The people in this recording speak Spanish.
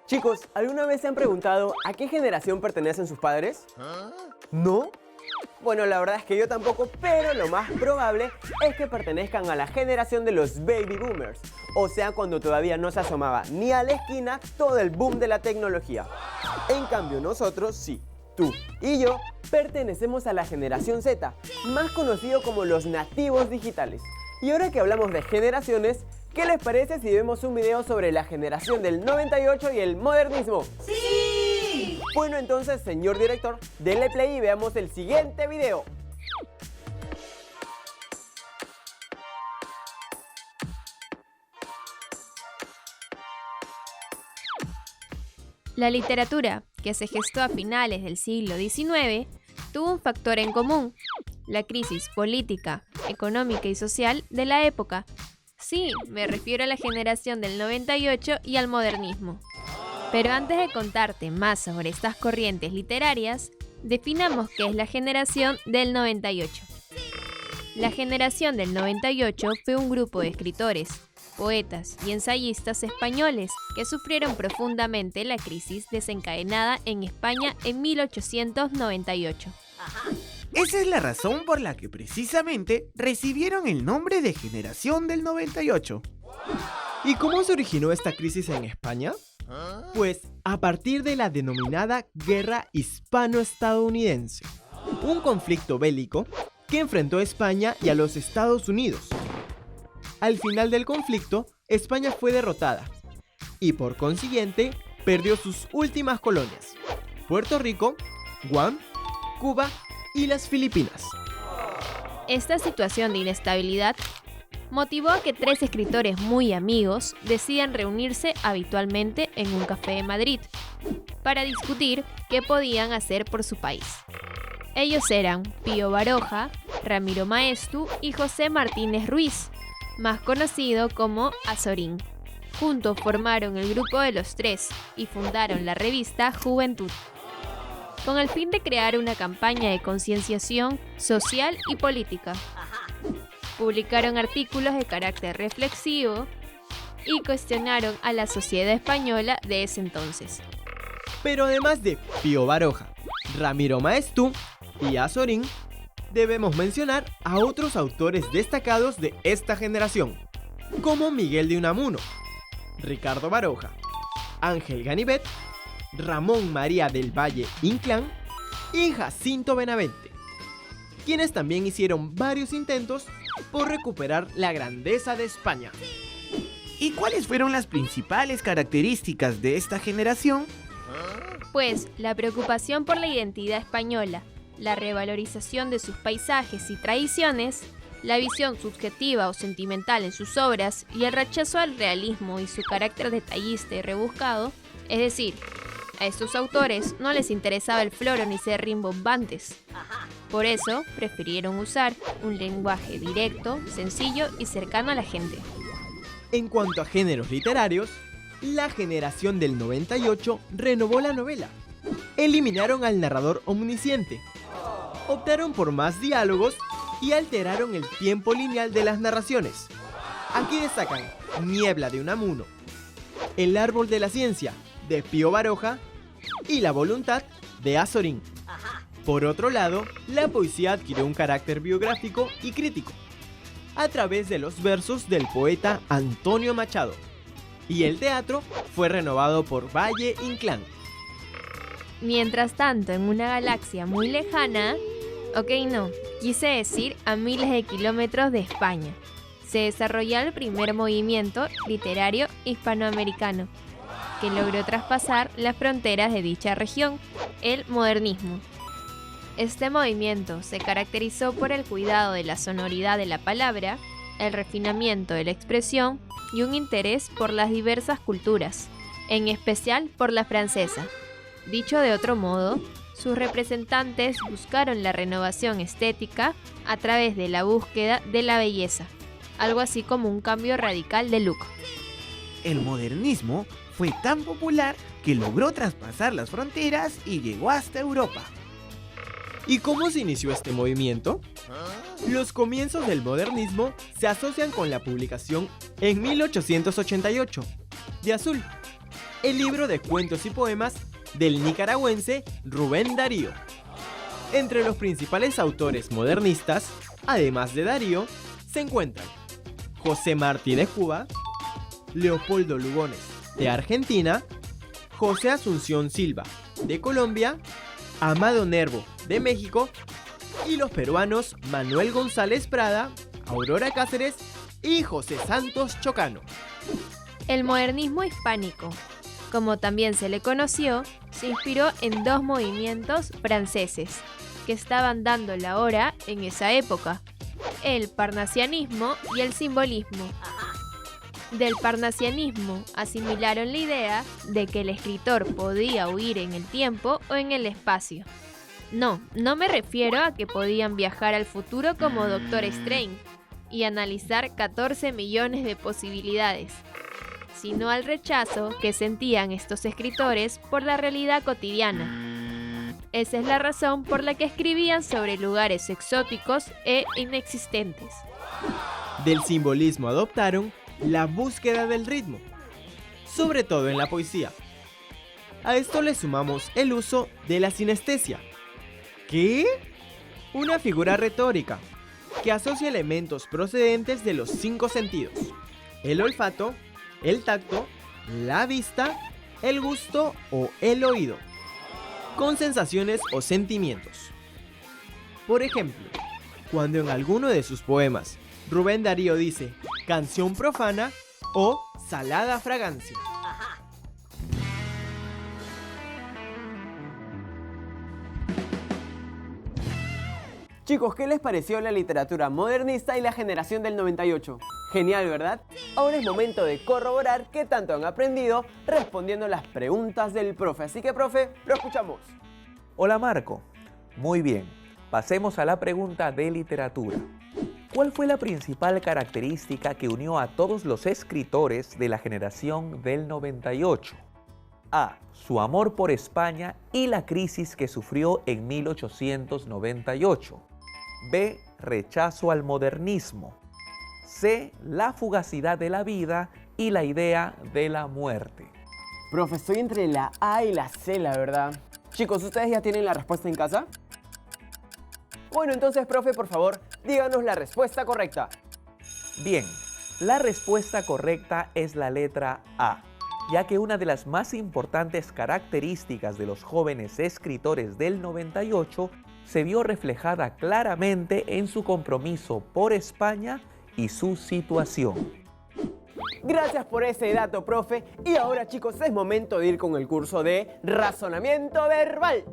Chicos, ¿alguna vez se han preguntado a qué generación pertenecen sus padres? ¿No? Bueno, la verdad es que yo tampoco, pero lo más probable es que pertenezcan a la generación de los baby boomers. O sea, cuando todavía no se asomaba ni a la esquina todo el boom de la tecnología. En cambio, nosotros sí, tú y yo, pertenecemos a la generación Z, más conocido como los nativos digitales. Y ahora que hablamos de generaciones, ¿qué les parece si vemos un video sobre la generación del 98 y el modernismo? ¡Sí! Bueno, entonces, señor director, denle play y veamos el siguiente video. La literatura, que se gestó a finales del siglo XIX, tuvo un factor en común: la crisis política, económica y social de la época. Sí, me refiero a la generación del 98 y al modernismo. Pero antes de contarte más sobre estas corrientes literarias, definamos qué es la generación del 98. La generación del 98 fue un grupo de escritores, poetas y ensayistas españoles que sufrieron profundamente la crisis desencadenada en España en 1898. Esa es la razón por la que precisamente recibieron el nombre de Generación del 98. ¿Y cómo se originó esta crisis en España? Pues a partir de la denominada Guerra Hispano-Estadounidense, un conflicto bélico que enfrentó a España y a los Estados Unidos. Al final del conflicto, España fue derrotada y por consiguiente perdió sus últimas colonias: Puerto Rico, Guam, Cuba y las Filipinas. Esta situación de inestabilidad motivó a que tres escritores muy amigos decidan reunirse habitualmente en un café de Madrid para discutir qué podían hacer por su país. Ellos eran Pío Baroja, Ramiro Maeztu y José Martínez Ruiz, más conocido como Azorín. Juntos formaron el grupo de los tres y fundaron la revista Juventud, con el fin de crear una campaña de concienciación social y política. Publicaron artículos de carácter reflexivo y cuestionaron a la sociedad española de ese entonces. Pero además de Pío Baroja, Ramiro Maeztu y Azorín, debemos mencionar a otros autores destacados de esta generación, como Miguel de Unamuno, Ricardo Baroja, Ángel Ganivet, Ramón María del Valle Inclán y Jacinto Benavente, quienes también hicieron varios intentos por recuperar la grandeza de España. ¿Y cuáles fueron las principales características de esta generación? Pues la preocupación por la identidad española, la revalorización de sus paisajes y tradiciones, la visión subjetiva o sentimental en sus obras y el rechazo al realismo y su carácter detallista y rebuscado. Es decir, a estos autores no les interesaba el floro ni ser rimbombantes. Por eso prefirieron usar un lenguaje directo, sencillo y cercano a la gente. En cuanto a géneros literarios, la generación del 98 renovó la novela. Eliminaron al narrador omnisciente, optaron por más diálogos y alteraron el tiempo lineal de las narraciones. Aquí destacan Niebla de Unamuno, El árbol de la ciencia de Pío Baroja y La voluntad de Azorín. Por otro lado, la poesía adquirió un carácter biográfico y crítico a través de los versos del poeta Antonio Machado, y el teatro fue renovado por Valle Inclán. Mientras tanto, en una galaxia muy lejana, quise decir a miles de kilómetros de España, se desarrolló el primer movimiento literario hispanoamericano, que logró traspasar las fronteras de dicha región, el modernismo. Este movimiento se caracterizó por el cuidado de la sonoridad de la palabra, el refinamiento de la expresión y un interés por las diversas culturas, en especial por la francesa. Dicho de otro modo, sus representantes buscaron la renovación estética a través de la búsqueda de la belleza, algo así como un cambio radical de look. El modernismo fue tan popular que logró traspasar las fronteras y llegó hasta Europa. ¿Y cómo se inició este movimiento? Los comienzos del modernismo se asocian con la publicación en 1888 de Azul, el libro de cuentos y poemas del nicaragüense Rubén Darío. Entre los principales autores modernistas, además de Darío, se encuentran José Martí de Cuba, Leopoldo Lugones de Argentina, José Asunción Silva de Colombia, Amado Nervo de México y los peruanos Manuel González Prada, Aurora Cáceres y José Santos Chocano. El modernismo hispánico, como también se le conoció, se inspiró en dos movimientos franceses que estaban dando la hora en esa época: el parnasianismo y el simbolismo. Del parnasianismo asimilaron la idea de que el escritor podía huir en el tiempo o en el espacio. No me refiero a que podían viajar al futuro como Doctor Strange y analizar 14 millones de posibilidades, sino al rechazo que sentían estos escritores por la realidad cotidiana. Esa es la razón por la que escribían sobre lugares exóticos e inexistentes. Del simbolismo adoptaron la búsqueda del ritmo, sobre todo en la poesía. A esto le sumamos el uso de la sinestesia. ¿Qué? Una figura retórica que asocia elementos procedentes de los 5 sentidos: el olfato, el tacto, la vista, el gusto o el oído, con sensaciones o sentimientos. Por ejemplo, cuando en alguno de sus poemas Rubén Darío dice canción profana o salada fragancia. Chicos, ¿qué les pareció la literatura modernista y la generación del 98? Genial, ¿verdad? Ahora es momento de corroborar qué tanto han aprendido respondiendo las preguntas del profe. Así que, profe, lo escuchamos. Hola Marco. Muy bien, pasemos a la pregunta de literatura. ¿Cuál fue la principal característica que unió a todos los escritores de la generación del 98? A. Su amor por España y la crisis que sufrió en 1898. B. Rechazo al modernismo. C. La fugacidad de la vida y la idea de la muerte. Profe, estoy entre la A y la C, la verdad. Chicos, ¿ustedes ya tienen la respuesta en casa? Bueno, entonces, profe, por favor, díganos la respuesta correcta. Bien, la respuesta correcta es la letra A, ya que una de las más importantes características de los jóvenes escritores del 98 se vio reflejada claramente en su compromiso por España y su situación. Gracias por ese dato, profe. Y ahora, chicos, es momento de ir con el curso de razonamiento verbal.